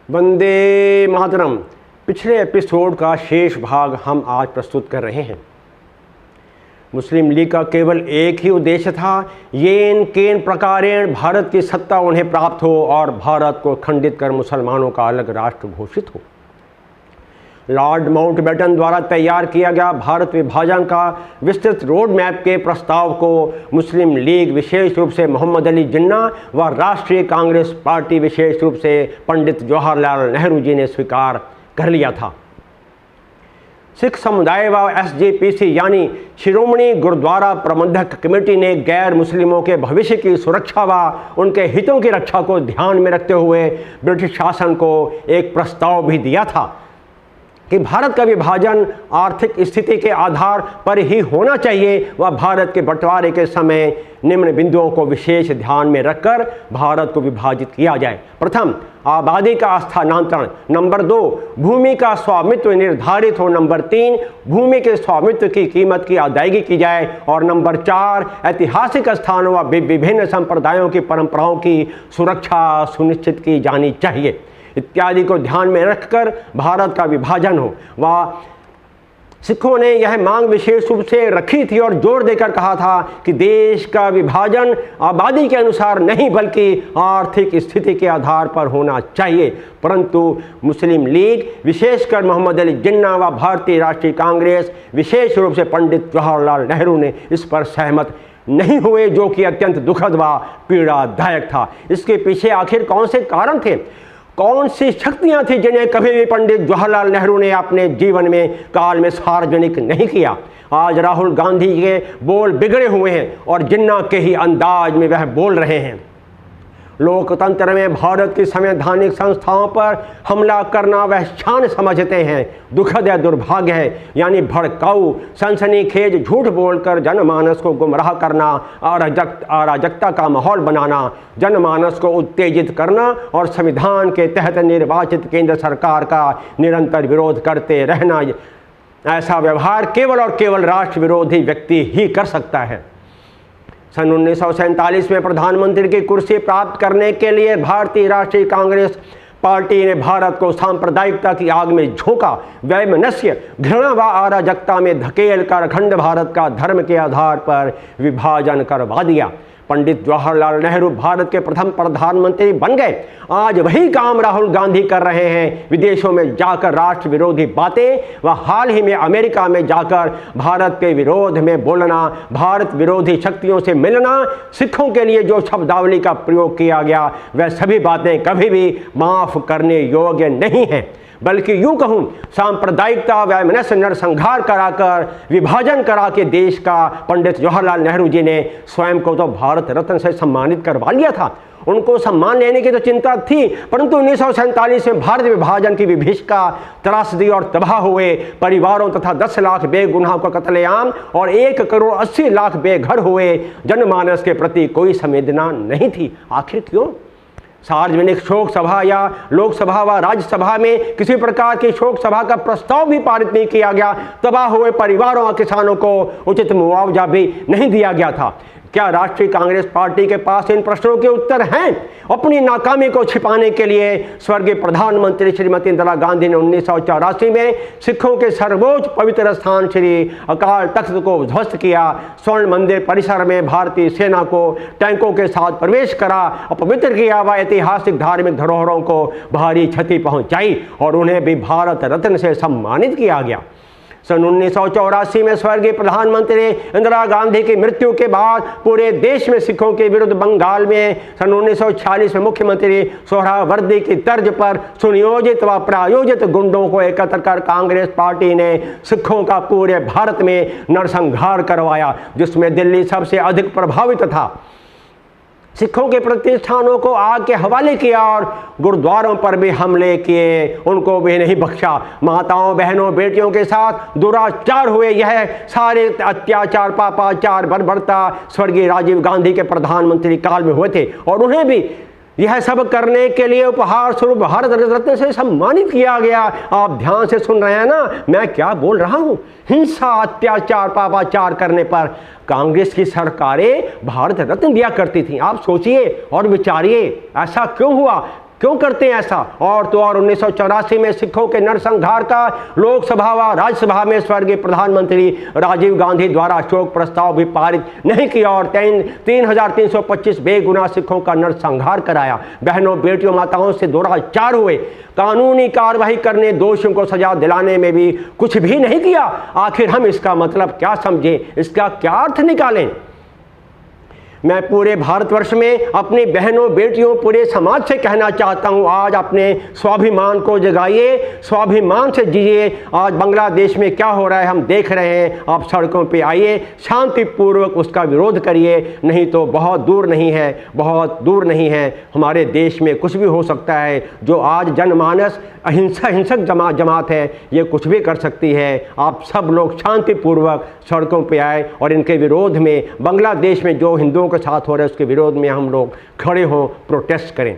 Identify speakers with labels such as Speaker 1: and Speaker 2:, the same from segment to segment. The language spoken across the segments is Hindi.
Speaker 1: वंदे मातरम। पिछले एपिसोड का शेष भाग हम आज प्रस्तुत कर रहे हैं। मुस्लिम लीग का केवल एक ही उद्देश्य था, येन केन प्रकारेण भारत की सत्ता उन्हें प्राप्त हो और भारत को खंडित कर मुसलमानों का अलग राष्ट्र घोषित हो। लॉर्ड माउंटबेटन द्वारा तैयार किया गया भारत विभाजन का विस्तृत रोड मैप के प्रस्ताव को मुस्लिम लीग विशेष रूप से मोहम्मद अली जिन्ना व राष्ट्रीय कांग्रेस पार्टी विशेष रूप से पंडित जवाहरलाल नेहरू जी ने स्वीकार कर लिया था। सिख समुदाय व SGPC यानी शिरोमणि गुरुद्वारा प्रबंधक कमेटी ने गैर मुस्लिमों के भविष्य की सुरक्षा व उनके हितों की रक्षा को ध्यान में रखते हुए ब्रिटिश शासन को एक प्रस्ताव भी दिया था कि भारत का विभाजन आर्थिक स्थिति के आधार पर ही होना चाहिए व भारत के बंटवारे के समय निम्न बिंदुओं को विशेष ध्यान में रखकर भारत को विभाजित किया जाए। प्रथम, आबादी का स्थानांतरण। नंबर 2, भूमि का स्वामित्व निर्धारित हो। नंबर 3, भूमि के स्वामित्व की कीमत की अदायगी की जाए। और नंबर 4, ऐतिहासिक स्थानों व विभिन्न संप्रदायों की परंपराओं की सुरक्षा सुनिश्चित की जानी चाहिए इत्यादि को ध्यान में रखकर भारत का विभाजन हो। व सिखों ने यह मांग विशेष रूप से रखी थी और जोर देकर कहा था कि देश का विभाजन आबादी के अनुसार नहीं बल्कि आर्थिक स्थिति के आधार पर होना चाहिए। परंतु मुस्लिम लीग विशेषकर मोहम्मद अली जिन्ना व भारतीय राष्ट्रीय कांग्रेस विशेष रूप से पंडित जवाहरलाल नेहरू ने इस पर सहमत नहीं हुए, जो कि अत्यंत दुखद व पीड़ादायक था। इसके पीछे आखिर कौन से कारण थे, कौन सी शक्तियां थी जिन्हें कभी भी पंडित जवाहरलाल नेहरू ने अपने जीवन में काल में सार्वजनिक नहीं किया। आज राहुल गांधी के बोल बिगड़े हुए हैं और जिन्ना के ही अंदाज में वह बोल रहे हैं। लोकतंत्र में भारत की संवैधानिक संस्थाओं पर हमला करना वह शान समझते हैं। दुखद है, दुर्भाग्य है। यानी भड़काऊ सनसनीखेज झूठ बोलकर जनमानस को गुमराह करना, अराजकता का माहौल बनाना, जनमानस को उत्तेजित करना और संविधान के तहत निर्वाचित केंद्र सरकार का निरंतर विरोध करते रहना। ऐसा व्यवहार केवल और केवल राष्ट्र विरोधी व्यक्ति ही कर सकता है। सन 1947 में प्रधानमंत्री की कुर्सी प्राप्त करने के लिए भारतीय राष्ट्रीय कांग्रेस पार्टी ने भारत को सांप्रदायिकता की आग में झोंका, वैमनस्य, घृणा व अराजकता में धकेल कर अखंड भारत का धर्म के आधार पर विभाजन करवा दिया। पंडित जवाहरलाल नेहरू भारत के प्रथम प्रधानमंत्री बन गए। आज वही काम राहुल गांधी कर रहे हैं, विदेशों में जाकर राष्ट्र विरोधी बातें व हाल ही में अमेरिका में जाकर भारत के विरोध में बोलना, भारत विरोधी शक्तियों से मिलना। सिखों के लिए जो शब्दावली का प्रयोग किया गया वह सभी बातें कभी भी माफ करने योग्य नहीं है, बल्कि यूं कहूं सांप्रदायिकता वैमनस्य नरसंहार कराकर विभाजन करा के देश का पंडित जवाहरलाल नेहरू जी ने स्वयं को तो भारत रत्न से सम्मानित करवा लिया था। उनको सम्मान लेने की तो चिंता थी, परंतु 1947 में भारत विभाजन की विभीषिका, त्रासदी और तबाह हुए परिवारों तथा 10 लाख बेगुनाहों का कत्लेआम और 1 करोड़ 80 लाख बेघर हुए। जनमानस के प्रति कोई संवेदना नहीं थी। आखिर क्यों? सार्वजनिक शोक सभा या लोकसभा व राज्यसभा में किसी प्रकार की शोक सभा का प्रस्ताव भी पारित नहीं किया गया। तबाह हुए परिवारों और किसानों को उचित मुआवजा भी नहीं दिया गया था। क्या राष्ट्रीय कांग्रेस पार्टी के पास इन प्रश्नों के उत्तर हैं? अपनी नाकामी को छिपाने के लिए स्वर्गीय प्रधानमंत्री श्रीमती इंदिरा गांधी ने 1984 में सिखों के सर्वोच्च पवित्र स्थान श्री अकाल तख्त को ध्वस्त किया। स्वर्ण मंदिर परिसर में भारतीय सेना को टैंकों के साथ प्रवेश करा, अपवित्र किया व ऐतिहासिक धार्मिक धरोहरों को भारी क्षति पहुंचाई और उन्हें भी भारत रत्न से सम्मानित किया गया। सन 1984 में स्वर्गीय प्रधानमंत्री इंदिरा गांधी की मृत्यु के बाद पूरे देश में सिखों के विरुद्ध बंगाल में सन 1946 में मुख्यमंत्री सोहरावर्दी की तर्ज पर सुनियोजित व प्रायोजित गुंडों को एकत्र कर कांग्रेस पार्टी ने सिखों का पूरे भारत में नरसंहार करवाया, जिसमें दिल्ली सबसे अधिक प्रभावित था। सिखों के प्रतिष्ठानों को आग के हवाले किया और गुरुद्वारों पर भी हमले किए, उनको भी नहीं बख्शा। माताओं, बहनों, बेटियों के साथ दुराचार हुए। यह सारे अत्याचार, पापाचार, बर्बरता स्वर्गीय राजीव गांधी के प्रधानमंत्री काल में हुए थे और उन्हें भी यह सब करने के लिए उपहार स्वरूप भारत रत्न से सम्मानित किया गया। आप ध्यान से सुन रहे हैं ना मैं क्या बोल रहा हूं? हिंसा, अत्याचार, पापाचार करने पर कांग्रेस की सरकारें भारत रत्न दिया करती थी। आप सोचिए और विचारिए ऐसा क्यों हुआ? क्यों करते हैं ऐसा? और तो और 1984 में सिखों के नरसंहार का लोकसभा व राज्यसभा में स्वर्गीय प्रधानमंत्री राजीव गांधी द्वारा शोक प्रस्ताव भी पारित नहीं किया और 3,325 बेगुनाह सिखों का नरसंहार कराया। बहनों, बेटियों, माताओं से 2004 हुए। कानूनी कार्रवाई करने, दोषियों को सजा दिलाने में भी कुछ भी नहीं किया। आखिर हम इसका मतलब क्या समझें, इसका क्या अर्थ निकालें? मैं पूरे भारतवर्ष में अपनी बहनों, बेटियों, पूरे समाज से कहना चाहता हूँ, आज अपने स्वाभिमान को जगाइए, स्वाभिमान से जिए। आज बांग्लादेश में क्या हो रहा है हम देख रहे हैं। आप सड़कों पे आइए, शांतिपूर्वक उसका विरोध करिए, नहीं तो बहुत दूर नहीं है, बहुत दूर नहीं है, हमारे देश में कुछ भी हो सकता है। जो आज जनमानस हिंसक जमात है, ये कुछ भी कर सकती है। आप सब लोग शांतिपूर्वक सड़कों पे आए और इनके विरोध में, बांग्लादेश में जो हिंदुओं के साथ हो रहा है उसके विरोध में हम लोग खड़े हों, प्रोटेस्ट करें।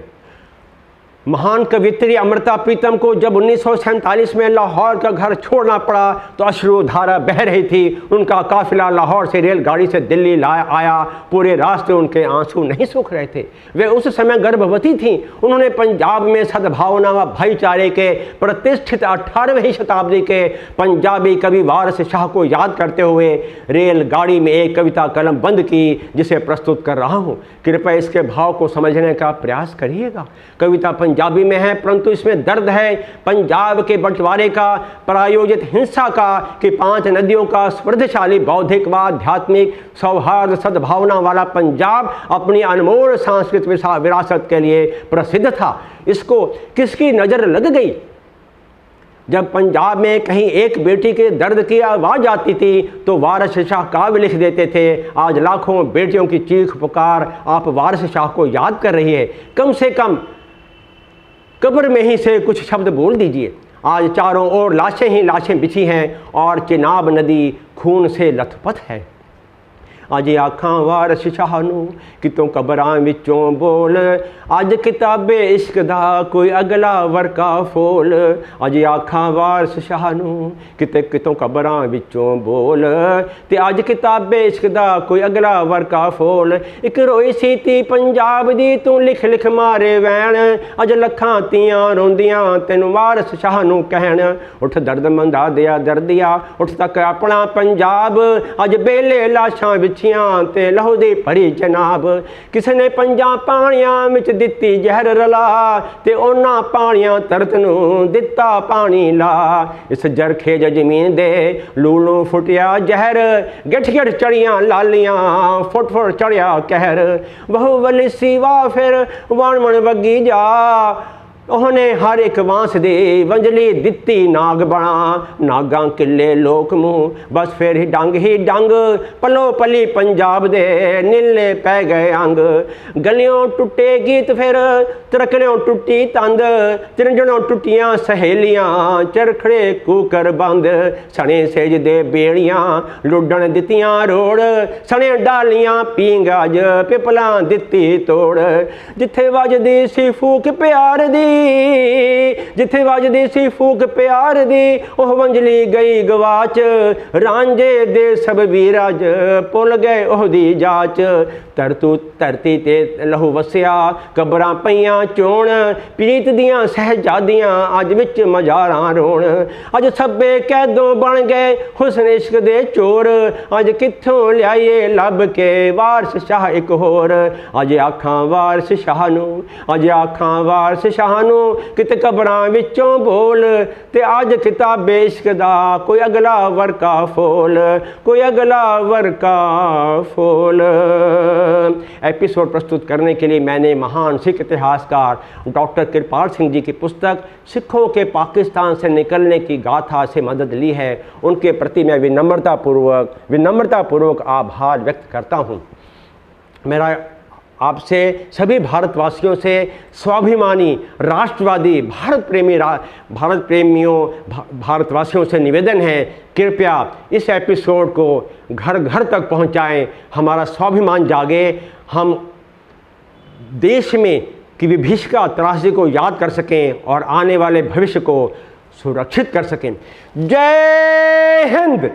Speaker 1: महान कवियत्री अमृता प्रीतम को जब 1947 में लाहौर का घर छोड़ना पड़ा तो अश्रुधारा बह रही थी। उनका काफिला लाहौर से रेलगाड़ी से दिल्ली आया। पूरे रास्ते उनके आंसू नहीं सूख रहे थे। वे उस समय गर्भवती थीं। उन्होंने पंजाब में सद्भावना व भाईचारे के प्रतिष्ठित 18वीं शताब्दी के पंजाबी कवि वारिस शाह को याद करते हुए रेलगाड़ी में एक कविता कलम बंद की, जिसे प्रस्तुत कर रहा हूँ। कृपया इसके भाव को समझने का प्रयास करिएगा। कविता पंजाबी में है, परंतु इसमें दर्द है पंजाब के बंटवारे का, प्रायोजित हिंसा का, कि 5 नदियों का समृद्धशाली बौद्धिक व आध्यात्मिक सौहार्द सद्भावना वाला पंजाब अपनी अनमोल सांस्कृतिक विरासत के लिए प्रसिद्ध था। इसको किसकी नज़र लग गई? जब पंजाब में कहीं एक बेटी के दर्द की आवाज़ आती थी तो वारिस शाह काव्य लिख देते थे। आज लाखों बेटियों की चीख पुकार आप वारिस शाह को याद कर रही है। कम से कम कब्र में ही से कुछ शब्द बोल दीजिए। आज चारों ओर लाशें ही लाशें बिछी हैं और चिनाब नदी खून से लथपथ है। अज आखां वारिस शाह नूं कितों कबरां विचों बोल, अज किताबे इश्क दा कोई अगला वर्का फोल। अज आखां वारिस शाह नूं किते कितों कबरां विचों बोल, ते अज किताबे इश्क दा कोई अगला वर्का फोल। इक रोई सी धी पंजाब दी तूं लिख लिख मारे वैण, अज लखां तियां रोंदियां तैनूं वारिस शाह नूं कहण। उठ दर्द मंदा दिया दर्दिया, उठ तक अपना पंजाब, अज बेले लाशां विच ते लहू दी भरी जनाब। किसने 5 पानियां विच दित्ती जहर रला, ते उन्हां पानियां तरत नूं दित्ता पानी ला। इस जरखे जमीन दे लूलों फुटिया जहर, गिठ गिठ चढ़ियां लालियां फुट फुट चढ़िया कहर। बहु वली सीवा फिर वण वण वगी जा, उन्होंने हर एक बांस दे वंजली दित्ती नाग बना। नागां किले लोक मुँह बस फिर ही डंग, पलो पली पंजाब दे नीले पै गए अंग। गलियों टुटे गीत फिर तरकड़ियों टुटी तंद, त्रिंजणों टुटियां सहेलियां चरखड़े कूकर बंद। सने सेज दे बेड़ियां लुडन दित्तियां रोड़, सने डालियां पींगाज पिपलां दित्ती तोड़। जिथे वजदी सी फूक प्यार दी, जिथे वजदी सी फूक प्यार दी, ओह वंजली गई गवाच। रांझे दे सब वीराज भुल गए ओहदी जाच। धरती ते लहू वसिया कबरां पईयां चोण, प्रीत दियां सहजादियां अज विच मजारां रोण। अज सब्बे कैदों बन गए हुस्न इश्क दे चोर, अज कित्थों लियाइए लभ के वारिस शाह एक होर। अज आखां वारिस शाह नूं, अज आखां वारिस शाह नूं किते कबरां विचों बोल, ते अज किताबे इश्क दा कोई अगला वर्का फोल, कोई अगला वर्का फोल। एपिसोड प्रस्तुत करने के लिए मैंने महान सिख इतिहासकार डॉक्टर कृपाल सिंह जी की पुस्तक सिखों के पाकिस्तान से निकलने की गाथा से मदद ली है। उनके प्रति मैं विनम्रतापूर्वक आभार व्यक्त करता हूँ। मेरा आपसे सभी भारतवासियों से स्वाभिमानी राष्ट्रवादी भारतवासियों से निवेदन है, कृपया इस एपिसोड को घर घर तक पहुंचाएं। हमारा स्वाभिमान जागे, हम देश में की विभीषिका त्रासदी को याद कर सकें और आने वाले भविष्य को सुरक्षित कर सकें। जय हिंद।